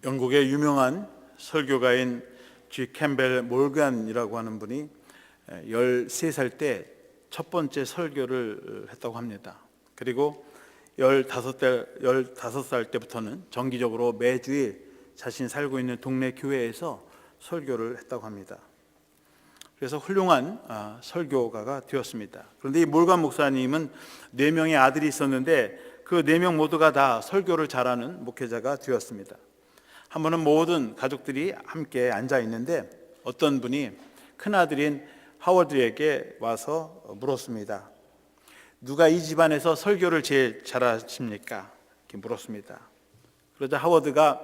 영국의 유명한 설교가인 G. 캠벨 몰간이라고 하는 분이 13살 때 첫 번째 설교를 했다고 합니다. 그리고 15살 때부터는 정기적으로 매주일 자신이 살고 있는 동네 교회에서 설교를 했다고 합니다. 그래서 훌륭한 설교가가 되었습니다. 그런데 이 몰간 목사님은 4명의 아들이 있었는데 그 4명 모두가 다 설교를 잘하는 목회자가 되었습니다. 한 번은 모든 가족들이 함께 앉아 있는데 어떤 분이 큰아들인 하워드에게 와서 물었습니다. 누가 이 집안에서 설교를 제일 잘하십니까? 이렇게 물었습니다. 그러자 하워드가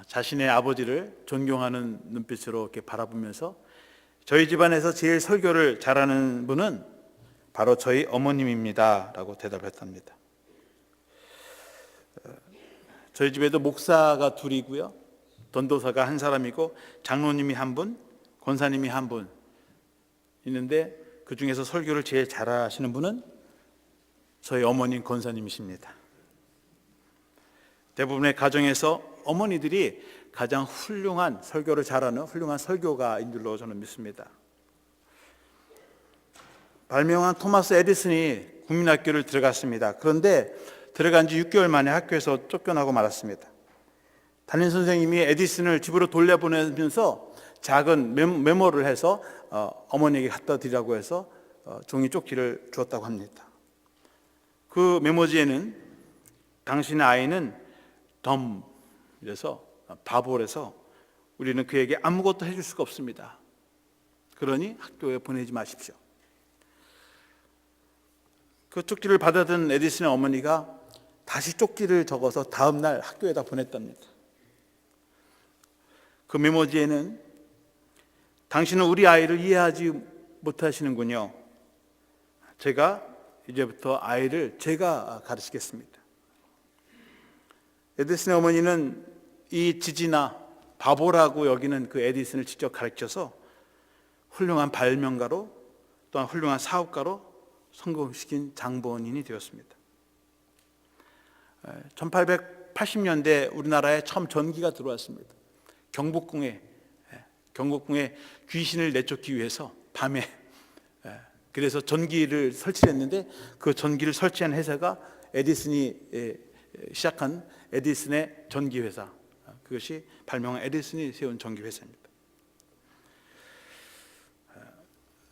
자신의 아버지를 존경하는 눈빛으로 이렇게 바라보면서 저희 집안에서 제일 설교를 잘하는 분은 바로 저희 어머님입니다 라고 대답했답니다. 저희 집에도 목사가 둘이고요, 전도사가 한 사람이고 장로님이 한 분, 권사님이 한 분 있는데 그 중에서 설교를 제일 잘하시는 분은 저희 어머님 권사님이십니다. 대부분의 가정에서 어머니들이 가장 훌륭한 설교를 잘하는 훌륭한 설교가인 줄로 저는 믿습니다. 발명한 토마스 에디슨이 국민학교를 들어갔습니다. 그런데 들어간 지 6개월 만에 학교에서 쫓겨나고 말았습니다. 담임 선생님이 에디슨을 집으로 돌려보내면서 작은 메모를 해서 어머니에게 갖다 드리라고 해서 종이 쪽지를 주었다고 합니다. 그 메모지에는 당신의 아이는 이래서 바보라서 우리는 그에게 아무것도 해줄 수가 없습니다. 그러니 학교에 보내지 마십시오. 그 쪽지를 받아든 에디슨의 어머니가 다시 쪽지를 적어서 다음 날 학교에다 보냈답니다. 그 메모지에는 당신은 우리 아이를 이해하지 못하시는군요. 제가 이제부터 아이를 제가 가르치겠습니다. 에디슨의 어머니는 이 지지나 바보라고 여기는 그 에디슨을 직접 가르쳐서 훌륭한 발명가로 또한 훌륭한 사업가로 성공시킨 장본인이 되었습니다. 1880년대 우리나라에 처음 전기가 들어왔습니다. 경복궁에 귀신을 내쫓기 위해서 밤에 그래서 전기를 설치했는데 그 전기를 설치한 회사가 에디슨이 시작한 에디슨의 전기회사, 그것이 발명한 에디슨이 세운 전기회사입니다.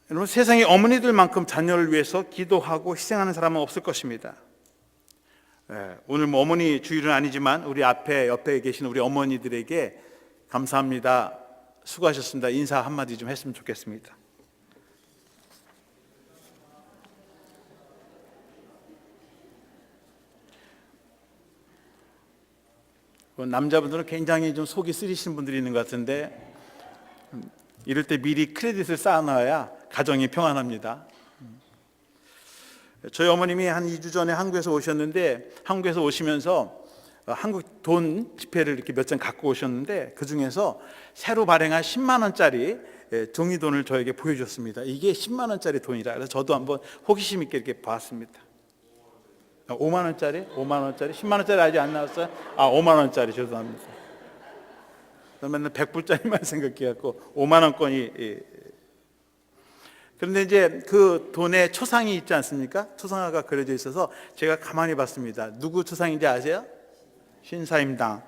여러분, 세상에 어머니들만큼 자녀를 위해서 기도하고 희생하는 사람은 없을 것입니다. 오늘 어머니 주일은 아니지만 우리 옆에 계신 우리 어머니들에게 감사합니다, 수고하셨습니다, 인사 한마디 좀 했으면 좋겠습니다. 남자분들은 굉장히 좀 속이 쓰리신 분들이 있는 것 같은데 이럴 때 미리 크레딧을 쌓아놔야 가정이 평안합니다. 저희 어머님이 한 2주 전에 한국에서 오셨는데 한국에서 오시면서 한국 돈 지폐를 이렇게 몇 장 갖고 오셨는데 그 중에서 새로 발행한 10만 원짜리 종이돈을 저에게 보여주셨습니다. 이게 10만 원짜리 돈이라 그래서 저도 한번 호기심 있게 이렇게 봤습니다. 5만 원짜리? 5만 원짜리? 10만 원짜리 아직 안 나왔어요? 5만 원짜리, 죄송합니다. 맨날 100불짜리만 생각해갖고 5만 원권이. 그런데 이제 그 돈에 초상이 있지 않습니까? 초상화가 그려져 있어서 제가 가만히 봤습니다. 누구 초상인지 아세요? 신사임당.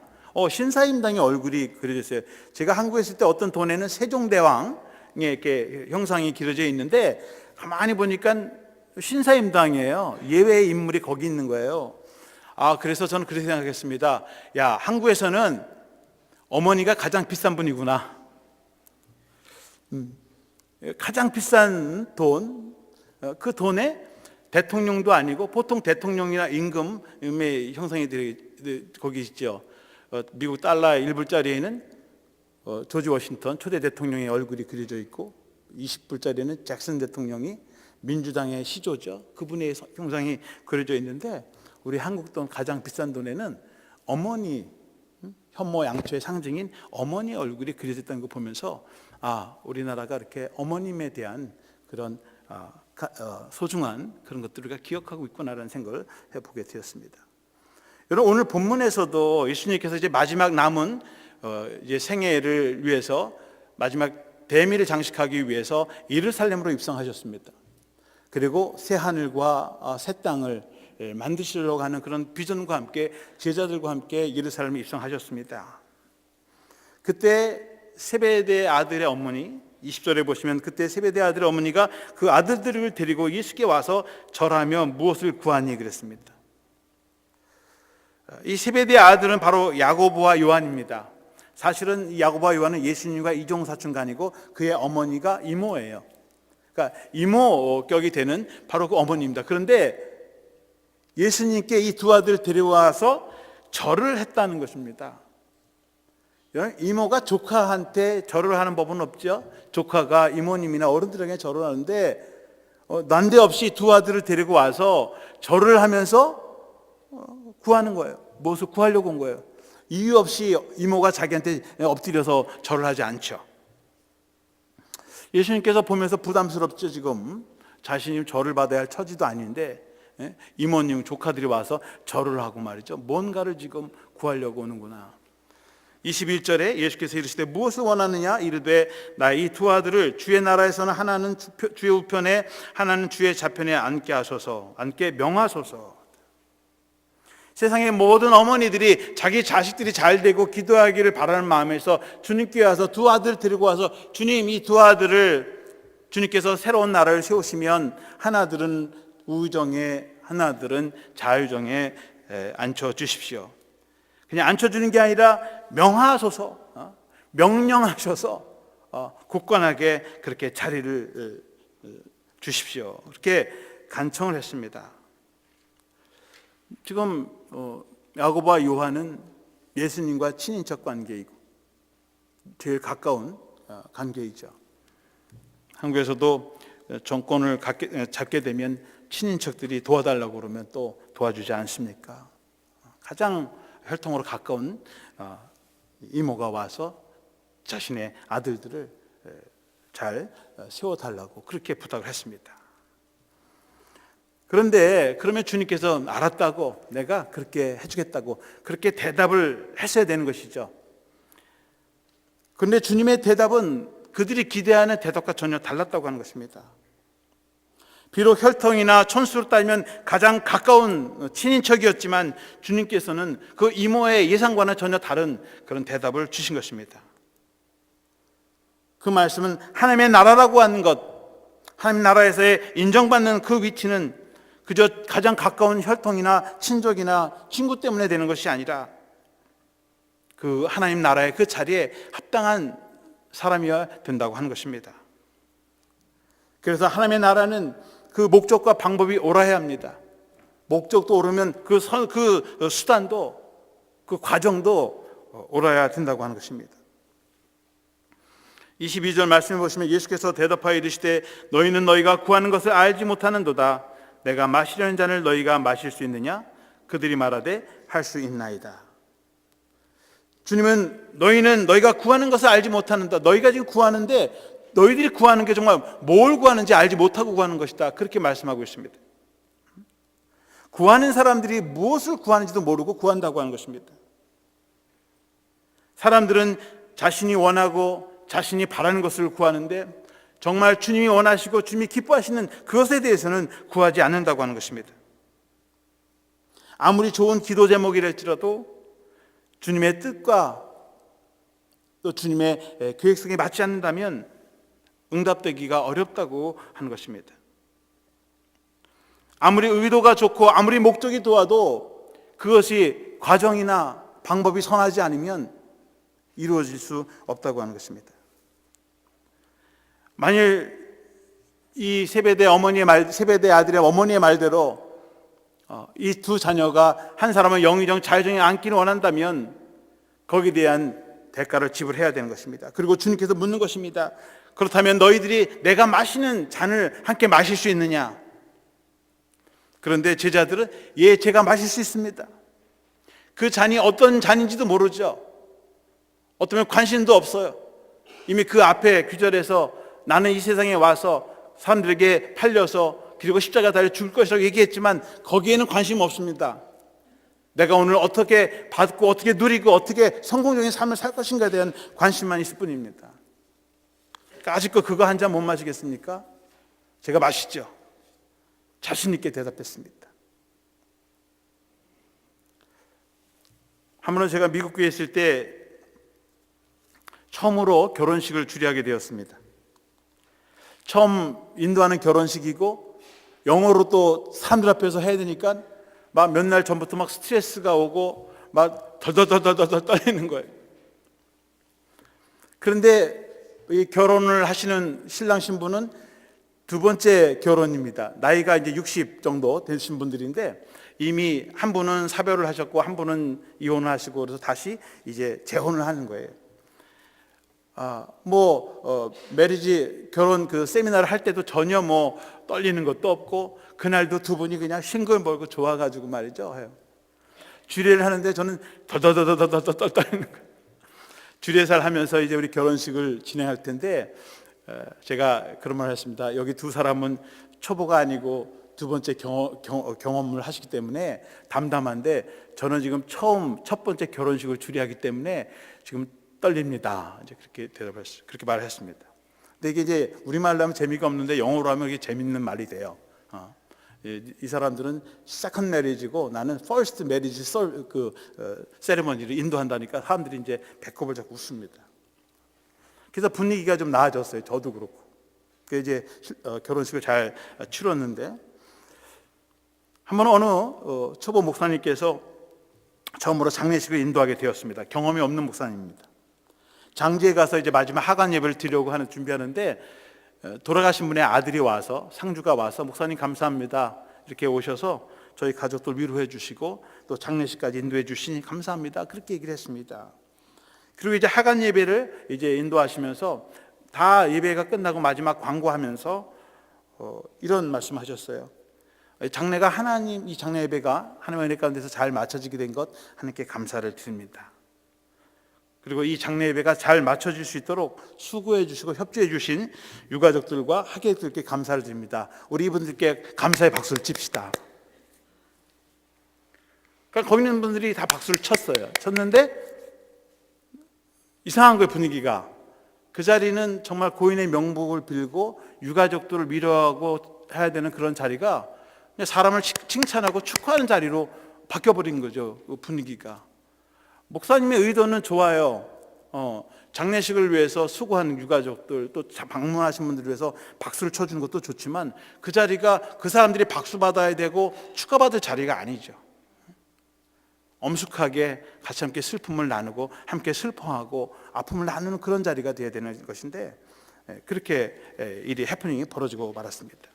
신사임당의 얼굴이 그려져 있어요. 제가 한국에 있을 때 어떤 돈에는 세종대왕의 이렇게 형상이 그려져 있는데 가만히 보니까 신사임당이에요. 예외의 인물이 거기 있는 거예요. 그래서 저는 그렇게 생각했습니다. 야, 한국에서는 어머니가 가장 비싼 분이구나. 가장 비싼 돈, 그 돈에 대통령도 아니고 보통 대통령이나 임금의 형상이 거기 있죠. 미국 달러 1불짜리에는 조지 워싱턴 초대 대통령의 얼굴이 그려져 있고 20불짜리에는 잭슨 대통령이 민주당의 시조죠. 그분의 형상이 그려져 있는데 우리 한국 돈 가장 비싼 돈에는 어머니, 현모 양초의 상징인 어머니 얼굴이 그려졌다는 거 보면서 우리나라가 이렇게 어머님에 대한 그런 소중한 그런 것들을 기억하고 있구나라는 생각을 해보게 되었습니다. 여러분, 오늘 본문에서도 예수님께서 이제 마지막 남은 이제 생애를 위해서 마지막 대미를 장식하기 위해서 예루살렘으로 입성하셨습니다. 그리고 새 하늘과 새 땅을 만드시려고 하는 그런 비전과 함께 제자들과 함께 예루살렘에 입성하셨습니다. 그때 세베대 아들의 어머니, 20절에 보시면 그때 세베대 아들의 어머니가 그 아들들을 데리고 예수께 와서 절하며 무엇을 구하니 그랬습니다. 이 세베대 아들은 바로 야고보와 요한입니다. 사실은 이 야고보와 요한은 예수님과 이종사촌간이고 그의 어머니가 이모예요. 그러니까 이모격이 되는 바로 그 어머니입니다. 그런데 예수님께 이 두 아들을 데려와서 절을 했다는 것입니다. 이모가 조카한테 절을 하는 법은 없죠. 조카가 이모님이나 어른들에게 절을 하는데 난데없이 두 아들을 데리고 와서 절을 하면서 구하는 거예요. 무엇을 구하려고 온 거예요. 이유 없이 이모가 자기한테 엎드려서 절을 하지 않죠. 예수님께서 보면서 부담스럽죠. 지금 자신이 절을 받아야 할 처지도 아닌데 이모님 조카들이 와서 절을 하고 말이죠. 뭔가를 지금 구하려고 오는구나. 21절에 예수께서 이르시되 무엇을 원하느냐 이르되 나 이 두 아들을 주의 나라에서는 하나는 주의 우편에 하나는 주의 좌편에 앉게 명하소서. 세상의 모든 어머니들이 자기 자식들이 잘 되고 기도하기를 바라는 마음에서 주님께 와서 두 아들을 데리고 와서 주님, 이 두 아들을 주님께서 새로운 나라를 세우시면 하나들은 우정에 하나들은 자유정에 앉혀주십시오. 그냥 앉혀주는 게 아니라 명하소서, 명령하셔서 굳건하게 그렇게 자리를 주십시오. 그렇게 간청을 했습니다. 지금 야고보와 요한은 예수님과 친인척 관계이고 제일 가까운 관계이죠. 한국에서도 정권을 잡게 되면 친인척들이 도와달라고 그러면 또 도와주지 않습니까? 가장 혈통으로 가까운 이모가 와서 자신의 아들들을 잘 세워달라고 그렇게 부탁을 했습니다. 그런데 그러면 주님께서 알았다고, 내가 그렇게 해주겠다고 그렇게 대답을 했어야 되는 것이죠. 그런데 주님의 대답은 그들이 기대하는 대답과 전혀 달랐다고 하는 것입니다. 비록 혈통이나 촌수로 따지면 가장 가까운 친인척이었지만 주님께서는 그 이모의 예상과는 전혀 다른 그런 대답을 주신 것입니다. 그 말씀은 하나님의 나라라고 하는 것, 하나님 나라에서의 인정받는 그 위치는 그저 가장 가까운 혈통이나 친족이나 친구 때문에 되는 것이 아니라 그 하나님 나라의 그 자리에 합당한 사람이어야 된다고 하는 것입니다. 그래서 하나님의 나라는 그 목적과 방법이 옳아야 합니다. 목적도 옳으면 그 수단도 그 과정도 옳아야 된다고 하는 것입니다. 22절 말씀해 보시면 예수께서 대답하여 이르시되 너희는 너희가 구하는 것을 알지 못하는도다. 내가 마시려는 잔을 너희가 마실 수 있느냐? 그들이 말하되 할 수 있나이다. 주님은 너희는 너희가 구하는 것을 알지 못하는다. 너희가 지금 구하는데 너희들이 구하는 게 정말 뭘 구하는지 알지 못하고 구하는 것이다. 그렇게 말씀하고 있습니다. 구하는 사람들이 무엇을 구하는지도 모르고 구한다고 하는 것입니다. 사람들은 자신이 원하고 자신이 바라는 것을 구하는데 정말 주님이 원하시고 주님이 기뻐하시는 그것에 대해서는 구하지 않는다고 하는 것입니다. 아무리 좋은 기도 제목이랄지라도 주님의 뜻과 또 주님의 계획성에 맞지 않는다면 응답되기가 어렵다고 하는 것입니다. 아무리 의도가 좋고 아무리 목적이 좋아도 그것이 과정이나 방법이 선하지 않으면 이루어질 수 없다고 하는 것입니다. 만일 이 세베대 아들의 어머니의 말대로 이 두 자녀가 한 사람은 영의정 자유정에 앉기를 원한다면 거기에 대한 대가를 지불해야 되는 것입니다. 그리고 주님께서 묻는 것입니다. 그렇다면 너희들이 내가 마시는 잔을 함께 마실 수 있느냐? 그런데 제자들은 예, 제가 마실 수 있습니다. 그 잔이 어떤 잔인지도 모르죠. 어쩌면 관심도 없어요. 이미 그 앞에 규절에서 나는 이 세상에 와서 사람들에게 팔려서 그리고 십자가 달려 죽을 것이라고 얘기했지만 거기에는 관심 없습니다. 내가 오늘 어떻게 받고 어떻게 누리고 어떻게 성공적인 삶을 살 것인가에 대한 관심만 있을 뿐입니다. 그러니까 아직도 그거 한 잔 못 마시겠습니까? 제가 마시죠. 자신 있게 대답했습니다. 한 번은 제가 미국 교회에 있을 때 처음으로 결혼식을 주례하게 되었습니다. 처음 인도하는 결혼식이고 영어로 또 사람들 앞에서 해야 되니까 막 몇 날 전부터 막 스트레스가 오고 막 덜덜덜덜덜 떨리는 거예요. 그런데 이 결혼을 하시는 신랑 신부는 두 번째 결혼입니다. 나이가 이제 60 정도 되신 분들인데 이미 한 분은 사별을 하셨고 한 분은 이혼을 하시고 그래서 다시 이제 재혼을 하는 거예요. 메리지 결혼 그 세미나를 할 때도 전혀 뭐 떨리는 것도 없고 그날도 두 분이 그냥 싱글벙글 좋아가지고 말이죠 해요. 주례를 하는데 저는 더더더더더더 떨리는 거예요. 주례사를 하면서 이제 우리 결혼식을 진행할 텐데 제가 그런 말을 했습니다. 여기 두 사람은 초보가 아니고 두 번째 경험을 하시기 때문에 담담한데 저는 지금 처음 첫 번째 결혼식을 주례하기 때문에 지금 떨립니다. 이제 그렇게 대답했어요. 그렇게 말을 했습니다. 근데 이게 이제 우리말로 하면 재미가 없는데 영어로 하면 이게 재밌는 말이 돼요. 이 사람들은 second marriage고 나는 first marriage 세레머니를 인도한다니까 사람들이 이제 배꼽을 잡고 웃습니다. 그래서 분위기가 좀 나아졌어요. 저도 그렇고. 그 이제 결혼식을 잘 치렀는데 한 번 어느 초보 목사님께서 처음으로 장례식을 인도하게 되었습니다. 경험이 없는 목사님입니다. 장지에 가서 이제 마지막 하관 예배를 드리려고 준비하는데 돌아가신 분의 아들이 와서 상주가 와서 목사님 감사합니다 이렇게 오셔서 저희 가족들 위로해 주시고 또 장례식까지 인도해 주시니 감사합니다 그렇게 얘기를 했습니다. 그리고 이제 하관 예배를 이제 인도하시면서 다 예배가 끝나고 마지막 광고하면서 이런 말씀하셨어요. 장례가 이 장례 예배가 하나님의 은혜 가운데서 잘 맞춰지게 된 것 하나님께 감사를 드립니다. 그리고 이 장례 예배가 잘 맞춰질 수 있도록 수고해 주시고 협조해 주신 유가족들과 하객들께 감사를 드립니다. 우리 이분들께 감사의 박수를 칩시다. 그러니까 거기 있는 분들이 다 박수를 쳤는데 이상한 거예요. 분위기가. 그 자리는 정말 고인의 명복을 빌고 유가족들을 위로하고 해야 되는 그런 자리가 그냥 사람을 칭찬하고 축하하는 자리로 바뀌어버린 거죠. 그 분위기가. 목사님의 의도는 좋아요. 장례식을 위해서 수고하는 유가족들 또 방문하신 분들을 위해서 박수를 쳐주는 것도 좋지만 그 자리가 그 사람들이 박수 받아야 되고 축하받을 자리가 아니죠. 엄숙하게 같이 함께 슬픔을 나누고 함께 슬퍼하고 아픔을 나누는 그런 자리가 되어야 되는 것인데 그렇게 일이 해프닝이 벌어지고 말았습니다.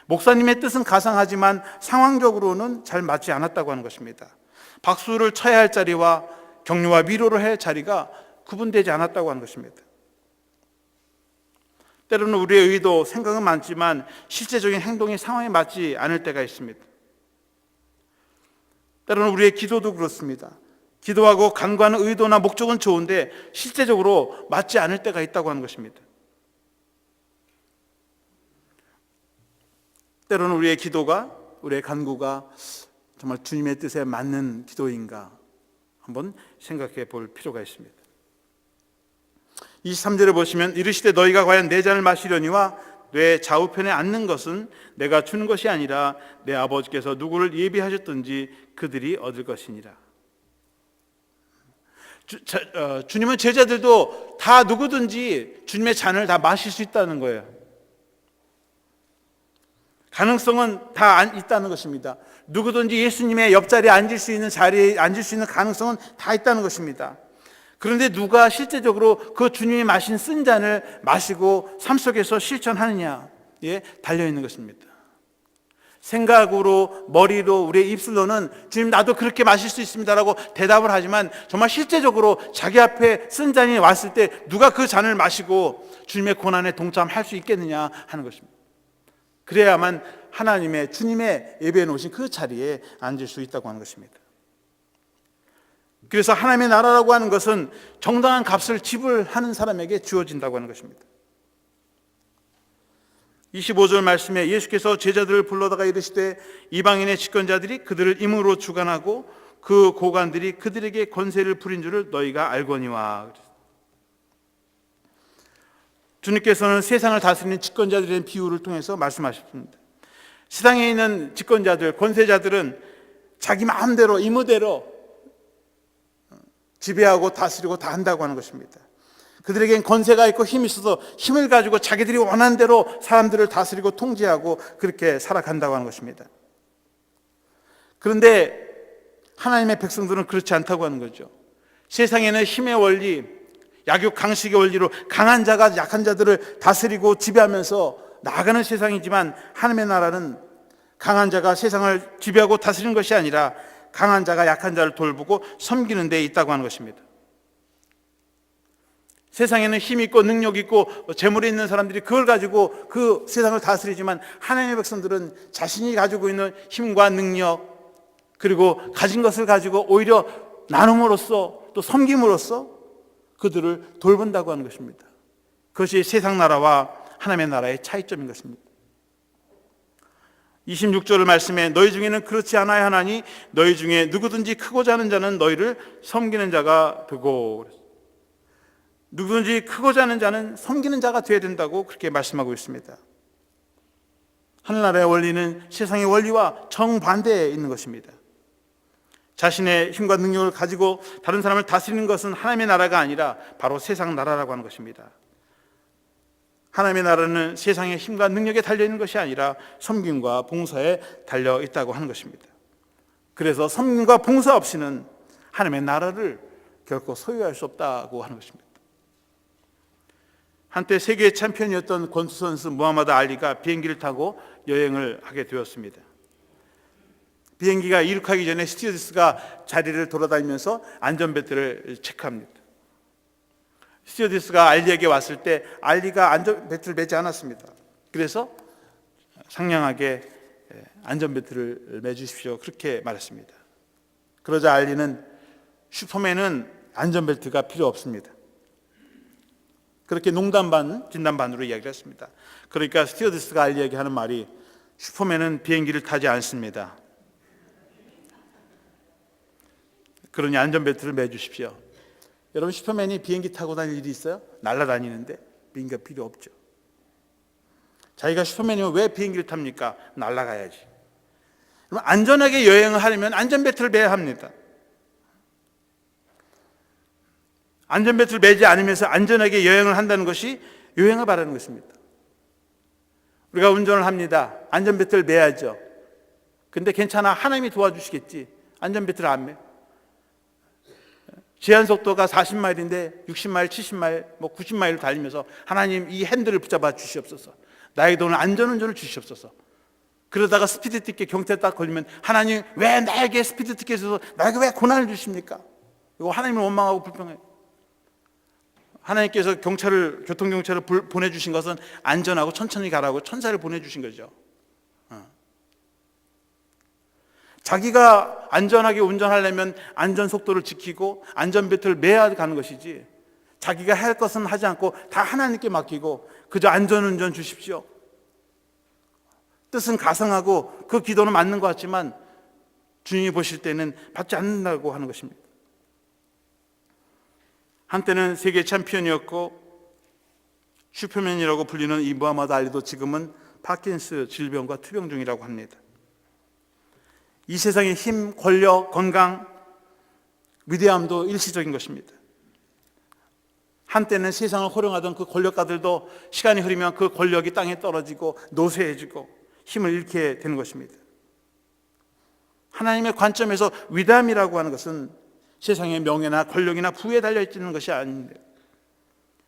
목사님의 뜻은 가상하지만 상황적으로는 잘 맞지 않았다고 하는 것입니다. 박수를 쳐야 할 자리와 격려와 위로를 해야 할 자리가 구분되지 않았다고 하는 것입니다. 때로는 우리의 의도, 생각은 많지만 실제적인 행동이 상황에 맞지 않을 때가 있습니다. 때로는 우리의 기도도 그렇습니다. 기도하고 간구하는 의도나 목적은 좋은데 실제적으로 맞지 않을 때가 있다고 하는 것입니다. 때로는 우리의 기도가, 우리의 간구가 정말 주님의 뜻에 맞는 기도인가 한번 생각해 볼 필요가 있습니다. 23절에 보시면 이르시되 너희가 과연 내 잔을 마시려니와 내 좌우편에 앉는 것은 내가 주는 것이 아니라 내 아버지께서 누구를 예비하셨든지 그들이 얻을 것이니라. 주님은 제자들도 다 누구든지 주님의 잔을 다 마실 수 있다는 거예요. 가능성은 다 있다는 것입니다. 누구든지 예수님의 옆자리에 앉을 수 있는 자리에 앉을 수 있는 가능성은 다 있다는 것입니다. 그런데 누가 실제적으로 그 주님이 마신 쓴 잔을 마시고 삶 속에서 실천하느냐에 달려있는 것입니다. 생각으로 머리로 우리의 입술로는 주님 나도 그렇게 마실 수 있습니다라고 대답을 하지만 정말 실제적으로 자기 앞에 쓴 잔이 왔을 때 누가 그 잔을 마시고 주님의 고난에 동참할 수 있겠느냐 하는 것입니다. 그래야만 하나님의 주님의 예배해 놓으신 그 자리에 앉을 수 있다고 하는 것입니다. 그래서 하나님의 나라라고 하는 것은 정당한 값을 지불하는 사람에게 주어진다고 하는 것입니다. 25절 말씀에 예수께서 제자들을 불러다가 이르시되 이방인의 집권자들이 그들을 임으로 주관하고 그 고관들이 그들에게 권세를 부린 줄을 너희가 알거니와. 주님께서는 세상을 다스리는 집권자들의 비유를 통해서 말씀하셨습니다. 세상에 있는 집권자들, 권세자들은 자기 마음대로 임의대로 지배하고 다스리고 다 한다고 하는 것입니다. 그들에겐 권세가 있고 힘이 있어서 힘을 가지고 자기들이 원하는 대로 사람들을 다스리고 통제하고 그렇게 살아간다고 하는 것입니다. 그런데 하나님의 백성들은 그렇지 않다고 하는 거죠. 세상에는 힘의 원리, 약육 강식의 원리로 강한 자가 약한 자들을 다스리고 지배하면서 나아가는 세상이지만, 하나님의 나라는 강한 자가 세상을 지배하고 다스리는 것이 아니라 강한 자가 약한 자를 돌보고 섬기는 데 있다고 하는 것입니다. 세상에는 힘이 있고 능력이 있고 재물이 있는 사람들이 그걸 가지고 그 세상을 다스리지만, 하나님의 백성들은 자신이 가지고 있는 힘과 능력, 그리고 가진 것을 가지고 오히려 나눔으로써 또 섬김으로써 그들을 돌본다고 하는 것입니다. 그것이 세상 나라와 하나님의 나라의 차이점인 것입니다. 26절 말씀에 너희 중에는 그렇지 않아야 하나니 너희 중에 누구든지 크고자 하는 자는 너희를 섬기는 자가 되고, 누구든지 크고자 하는 자는 섬기는 자가 되어야 된다고 그렇게 말씀하고 있습니다. 하늘나라의 원리는 세상의 원리와 정반대에 있는 것입니다. 자신의 힘과 능력을 가지고 다른 사람을 다스리는 것은 하나님의 나라가 아니라 바로 세상 나라라고 하는 것입니다. 하나님의 나라는 세상의 힘과 능력에 달려있는 것이 아니라 섬김과 봉사에 달려있다고 하는 것입니다. 그래서 섬김과 봉사 없이는 하나님의 나라를 결코 소유할 수 없다고 하는 것입니다. 한때 세계 챔피언이었던 권투 선수 무하마드 알리가 비행기를 타고 여행을 하게 되었습니다. 비행기가 이륙하기 전에 스튜어디스가 자리를 돌아다니면서 안전벨트를 체크합니다. 스튜어디스가 알리에게 왔을 때 알리가 안전벨트를 매지 않았습니다. 그래서 상냥하게 안전벨트를 매주십시오, 그렇게 말했습니다. 그러자 알리는 슈퍼맨은 안전벨트가 필요 없습니다, 그렇게 농담 반 진담 반으로 이야기를 했습니다. 그러니까 스튜어디스가 알리에게 하는 말이, 슈퍼맨은 비행기를 타지 않습니다. 그러니 안전벨트를 매주십시오. 여러분, 슈퍼맨이 비행기 타고 다닐 일이 있어요? 날아다니는데 비행기가 필요 없죠. 자기가 슈퍼맨이면 왜 비행기를 탑니까? 날아가야지. 그럼 안전하게 여행을 하려면 안전벨트를 매야 합니다. 안전벨트를 매지 않으면서 안전하게 여행을 한다는 것이 여행을 바라는 것입니다. 우리가 운전을 합니다. 안전벨트를 매야죠. 근데 괜찮아, 하나님이 도와주시겠지. 안전벨트를 안 매. 제한속도가 40마일인데 60마일, 70마일, 90마일을 달리면서 하나님 이 핸들을 붙잡아 주시옵소서, 나에게 오늘 안전운전을 주시옵소서. 그러다가 스피드 티켓 경찰에 딱 걸리면, 하나님 왜 나에게 스피드 티켓에서 나에게 왜 고난을 주십니까? 이거 하나님을 원망하고 불평해요. 하나님께서 교통경찰을 보내주신 것은 안전하고 천천히 가라고 천사를 보내주신 거죠. 자기가 안전하게 운전하려면 안전속도를 지키고 안전벨트를 매야 가는 것이지, 자기가 할 것은 하지 않고 다 하나님께 맡기고 그저 안전운전 주십시오, 뜻은 가상하고 그 기도는 맞는 것 같지만 주님이 보실 때는 받지 않는다고 하는 것입니다. 한때는 세계 챔피언이었고 슈퍼맨이라고 불리는 이 무하마드 알리도 지금은 파킨스 질병과 투병 중이라고 합니다. 이 세상의 힘, 권력, 건강, 위대함도 일시적인 것입니다. 한때는 세상을 호령하던 그 권력가들도 시간이 흐르면 그 권력이 땅에 떨어지고 노쇠해지고 힘을 잃게 되는 것입니다. 하나님의 관점에서 위대함이라고 하는 것은 세상의 명예나 권력이나 부에 달려있는 것이 아닙니다.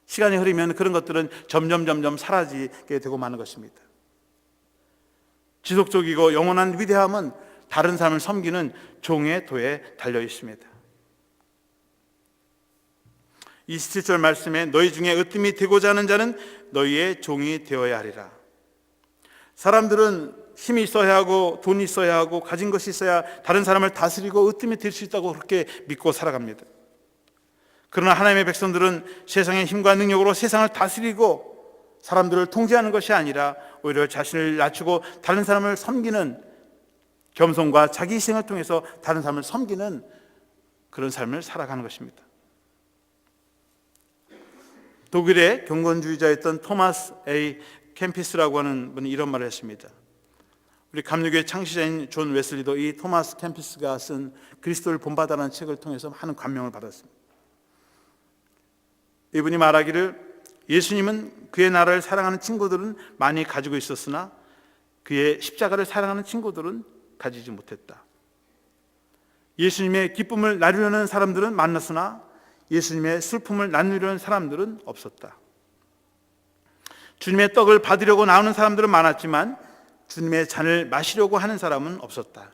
시간이 흐르면 그런 것들은 점점 사라지게 되고 마는 것입니다. 지속적이고 영원한 위대함은 다른 사람을 섬기는 종의 도에 달려 있습니다. 27절 말씀에 너희 중에 으뜸이 되고자 하는 자는 너희의 종이 되어야 하리라. 사람들은 힘이 있어야 하고 돈이 있어야 하고 가진 것이 있어야 다른 사람을 다스리고 으뜸이 될 수 있다고 그렇게 믿고 살아갑니다. 그러나 하나님의 백성들은 세상의 힘과 능력으로 세상을 다스리고 사람들을 통제하는 것이 아니라 오히려 자신을 낮추고 다른 사람을 섬기는 겸손과 자기 희생을 통해서 다른 사람을 섬기는 그런 삶을 살아가는 것입니다. 독일의 경건주의자였던 토마스 A. 캠피스라고 하는 분이 이런 말을 했습니다. 우리 감리교의 창시자인 존 웨슬리도 이 토마스 캠피스가 쓴 그리스도를 본받아라는 책을 통해서 많은 감명을 받았습니다. 이분이 말하기를, 예수님은 그의 나라를 사랑하는 친구들은 많이 가지고 있었으나 그의 십자가를 사랑하는 친구들은 가지지 못했다. 예수님의 기쁨을 나누려는 사람들은 많았으나 예수님의 슬픔을 나누려는 사람들은 없었다. 주님의 떡을 받으려고 나오는 사람들은 많았지만 주님의 잔을 마시려고 하는 사람은 없었다.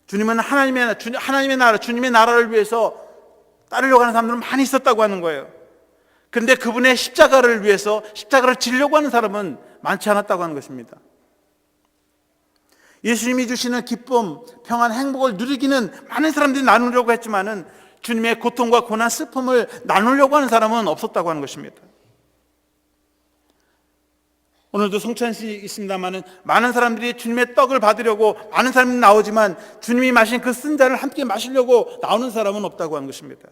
주님은 하나님의 나라, 주님의 나라를 위해서 따르려고 하는 사람들은 많이 있었다고 하는 거예요. 그런데 그분의 십자가를 위해서 십자가를 지려고 하는 사람은 많지 않았다고 하는 것입니다. 예수님이 주시는 기쁨, 평안, 행복을 누리기는 많은 사람들이 나누려고 했지만은 주님의 고통과 고난, 슬픔을 나누려고 하는 사람은 없었다고 하는 것입니다. 오늘도 성찬식이 있습니다만은 많은 사람들이 주님의 떡을 받으려고 많은 사람이 나오지만 주님이 마신 그 쓴 잔을 함께 마시려고 나오는 사람은 없다고 하는 것입니다.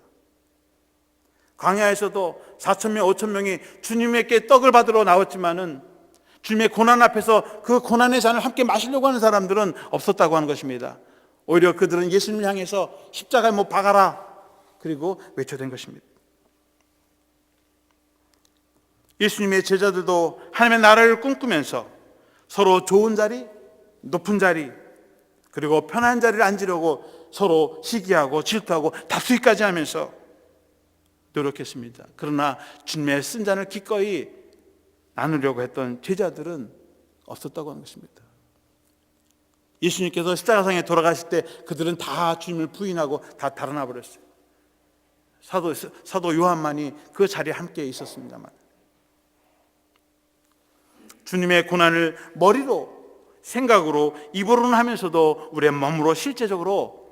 광야에서도 4,000명, 5,000명이 주님에게 떡을 받으러 나왔지만은 주님의 고난 앞에서 그 고난의 잔을 함께 마시려고 하는 사람들은 없었다고 하는 것입니다. 오히려 그들은 예수님을 향해서 십자가에 못 박아라 그리고 외쳐댄 것입니다. 예수님의 제자들도 하나님의 나라를 꿈꾸면서 서로 좋은 자리, 높은 자리, 그리고 편한 자리를 앉으려고 서로 시기하고 질투하고 다투기까지 하면서 노력했습니다. 그러나 주님의 쓴 잔을 기꺼이 나누려고 했던 제자들은 없었다고 하는 것입니다. 예수님께서 십자가상에 돌아가실 때 그들은 다 주님을 부인하고 다 달아나 버렸어요. 사도 요한만이 그 자리에 함께 있었습니다만, 주님의 고난을 머리로, 생각으로, 입으로는 하면서도 우리의 몸으로 실제적으로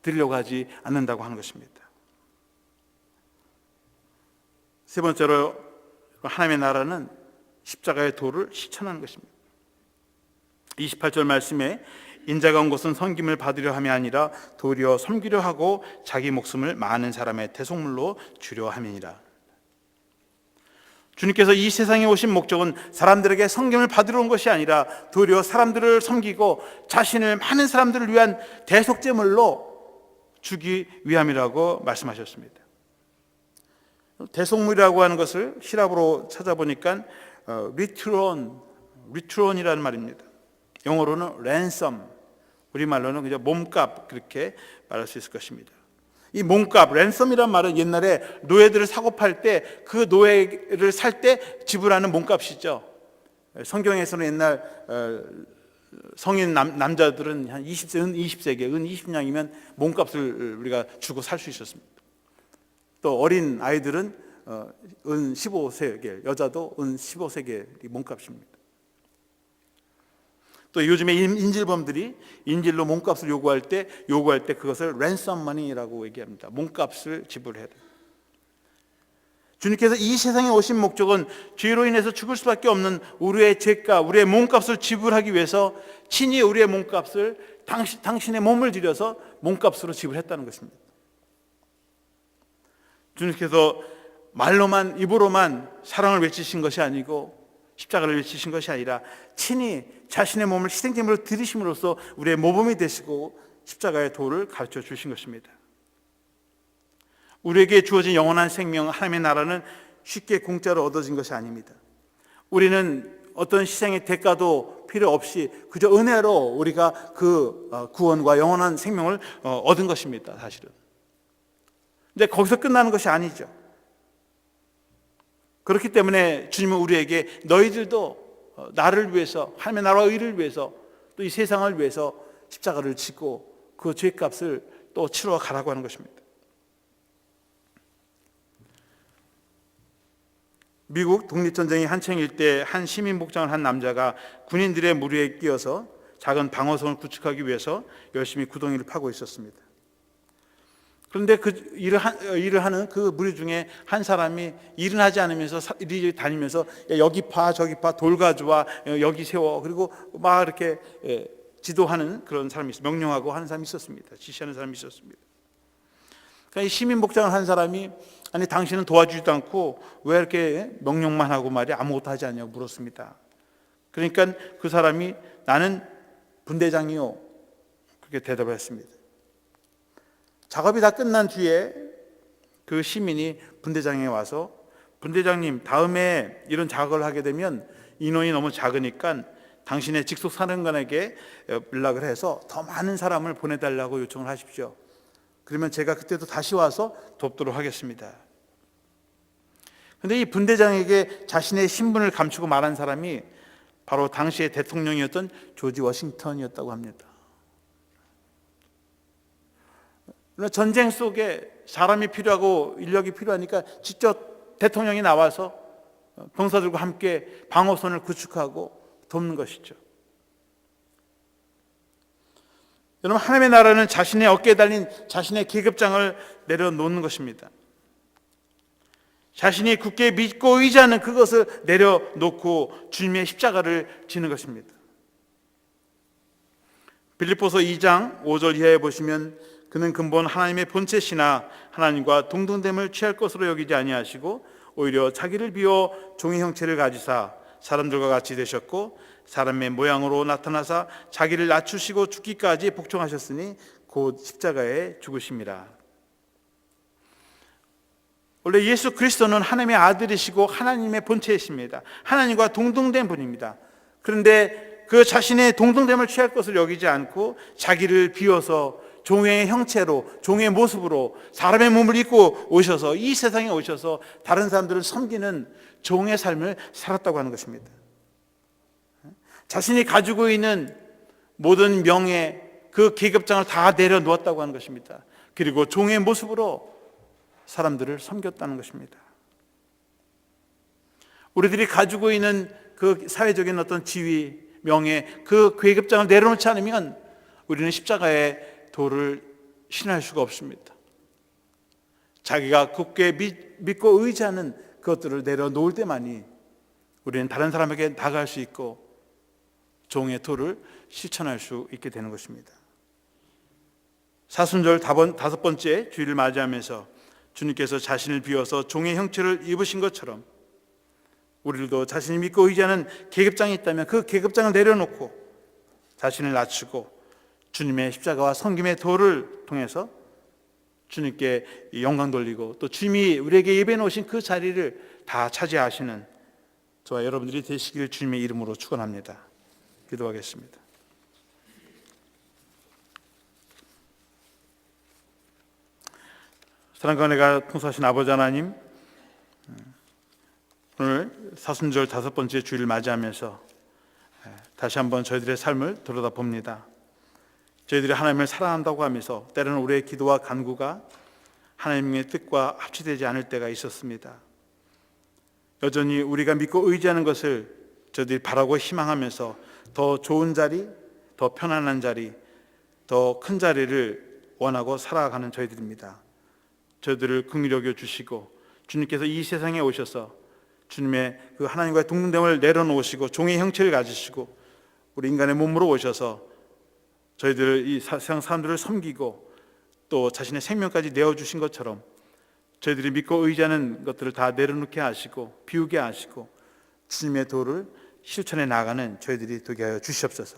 드리려고 하지 않는다고 하는 것입니다. 세 번째로, 하나님의 나라는 십자가의 도를 실천하는 것입니다. 28절 말씀에 인자가 온 것은 섬김을 받으려 함이 아니라 도리어 섬기려 하고 자기 목숨을 많은 사람의 대속물로 주려 함이니라. 주님께서 이 세상에 오신 목적은 사람들에게 섬김을 받으러 온 것이 아니라 도리어 사람들을 섬기고 자신을 많은 사람들을 위한 대속제물로 주기 위함이라고 말씀하셨습니다. 대속물이라고 하는 것을 히라브로 찾아보니까 리트론이라는 말입니다. 영어로는 ransom, 우리말로는 그냥 몸값, 그렇게 말할 수 있을 것입니다. 이 몸값, 랜섬이란 말은 옛날에 노예들을 사고 팔 때 그 노예를 살 때 지불하는 몸값이죠. 성경에서는 옛날 성인 남자들은 한 20세, 은 20세계, 은 20냥이면 몸값을 우리가 주고 살 수 있었습니다. 또 어린 아이들은 은 15세계, 여자도 은 15세계 몸값입니다. 또 요즘에 인질범들이 인질로 몸값을 요구할 때 그것을 ransom money라고 얘기합니다. 몸값을 지불해야 돼요. 주님께서 이 세상에 오신 목적은 죄로 인해서 죽을 수밖에 없는 우리의 죄값, 우리의 몸값을 지불하기 위해서 친히 우리의 몸값을 당신의 몸을 들여서 몸값으로 지불했다는 것입니다. 주님께서 말로만, 입으로만 사랑을 외치신 것이 아니고 십자가를 외치신 것이 아니라 친히 자신의 몸을 희생제물로 드리심으로써 우리의 모범이 되시고 십자가의 도를 가르쳐 주신 것입니다. 우리에게 주어진 영원한 생명, 하나님의 나라는 쉽게 공짜로 얻어진 것이 아닙니다. 우리는 어떤 희생의 대가도 필요 없이 그저 은혜로 우리가 그 구원과 영원한 생명을 얻은 것입니다. 사실은. 근데 거기서 끝나는 것이 아니죠. 그렇기 때문에 주님은 우리에게 너희들도 나를 위해서, 하나님의 나라와 의를 위해서, 또 이 세상을 위해서 십자가를 지고 그 죄값을 또 치러 가라고 하는 것입니다. 미국 독립전쟁이 한창일 때 한 시민복장을 한 남자가 군인들의 무리에 끼어서 작은 방어선을 구축하기 위해서 열심히 구덩이를 파고 있었습니다. 그런데 그 일을 하는 그 무리 중에 한 사람이 일은 하지 않으면서 이리저리 다니면서 야, 여기 파 저기 파 돌 가져와 여기 세워 그리고 막 이렇게 지도하는 그런 사람이 있어요. 명령하고 하는 사람이 있었습니다. 지시하는 사람이 있었습니다. 그러니까 이 시민 목장을 한 사람이 아니 당신은 도와주지도 않고 왜 이렇게 명령만 하고 말이야 아무것도 하지 않냐고 물었습니다. 그러니까 그 사람이 나는 분대장이요 그렇게 대답을 했습니다. 작업이 다 끝난 뒤에 그 시민이 분대장에 와서 분대장님 다음에 이런 작업을 하게 되면 인원이 너무 작으니까 당신의 직속 사령관에게 연락을 해서 더 많은 사람을 보내달라고 요청을 하십시오. 그러면 제가 그때도 다시 와서 돕도록 하겠습니다. 그런데 이 분대장에게 자신의 신분을 감추고 말한 사람이 바로 당시의 대통령이었던 조지 워싱턴이었다고 합니다. 전쟁 속에 사람이 필요하고 인력이 필요하니까 직접 대통령이 나와서 병사들과 함께 방어선을 구축하고 돕는 것이죠. 여러분, 하나님의 나라는 자신의 어깨에 달린 자신의 계급장을 내려놓는 것입니다. 자신이 굳게 믿고 의지하는 그것을 내려놓고 주님의 십자가를 지는 것입니다. 빌립보서 2장 5절 이하에 보시면 그는 근본 하나님의 본체시나 하나님과 동등됨을 취할 것으로 여기지 아니하시고 오히려 자기를 비워 종의 형체를 가지사 사람들과 같이 되셨고 사람의 모양으로 나타나사 자기를 낮추시고 죽기까지 복종하셨으니 곧 십자가에 죽으심이라. 원래 예수 그리스도는 하나님의 아들이시고 하나님의 본체이십니다. 하나님과 동등된 분입니다. 그런데 그 자신의 동등됨을 취할 것을 여기지 않고 자기를 비워서 종의 형체로 종의 모습으로 사람의 몸을 입고 오셔서 이 세상에 오셔서 다른 사람들을 섬기는 종의 삶을 살았다고 하는 것입니다. 자신이 가지고 있는 모든 명예 그 계급장을 다 내려놓았다고 하는 것입니다. 그리고 종의 모습으로 사람들을 섬겼다는 것입니다. 우리들이 가지고 있는 그 사회적인 어떤 지위, 명예 그 계급장을 내려놓지 않으면 우리는 십자가의 도를 신할 수가 없습니다. 자기가 굳게 믿고 의지하는 그것들을 내려놓을 때만이 우리는 다른 사람에게 나갈 수 있고 종의 도를 실천할 수 있게 되는 것입니다. 사순절 5번째 주일을 맞이하면서 주님께서 자신을 비워서 종의 형체를 입으신 것처럼 우리들도 자신이 믿고 의지하는 계급장이 있다면 그 계급장을 내려놓고 자신을 낮추고 주님의 십자가와 섬김의 도를 통해서 주님께 영광 돌리고 또 주님이 우리에게 예배해 놓으신 그 자리를 다 차지하시는 저와 여러분들이 되시길 주님의 이름으로 축원합니다. 기도하겠습니다. 사랑과 은혜가 풍성하신 아버지 하나님, 오늘 사순절 5번째 주일을 맞이하면서 다시 한번 저희들의 삶을 돌아다봅니다. 저희들이 하나님을 사랑한다고 하면서 때로는 우리의 기도와 간구가 하나님의 뜻과 합치되지 않을 때가 있었습니다. 여전히 우리가 믿고 의지하는 것을 저희들이 바라고 희망하면서 더 좋은 자리, 더 편안한 자리, 더 큰 자리를 원하고 살아가는 저희들입니다. 저희들을 긍휼히 여겨 주시고 주님께서 이 세상에 오셔서 주님의 그 하나님과의 동등됨을 내려놓으시고 종의 형체를 가지시고 우리 인간의 몸으로 오셔서 저희들 이 세상 사람들을 섬기고 또 자신의 생명까지 내어주신 것처럼 저희들이 믿고 의지하는 것들을 다 내려놓게 하시고 비우게 하시고 주님의 도를 실천해 나가는 저희들이 되게 하여 주시옵소서.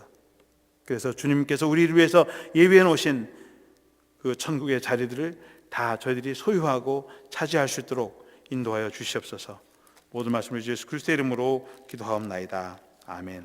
그래서 주님께서 우리를 위해서 예비해 놓으신 그 천국의 자리들을 다 저희들이 소유하고 차지할 수 있도록 인도하여 주시옵소서. 모든 말씀을 예수 그리스도의 이름으로 기도하옵나이다. 아멘.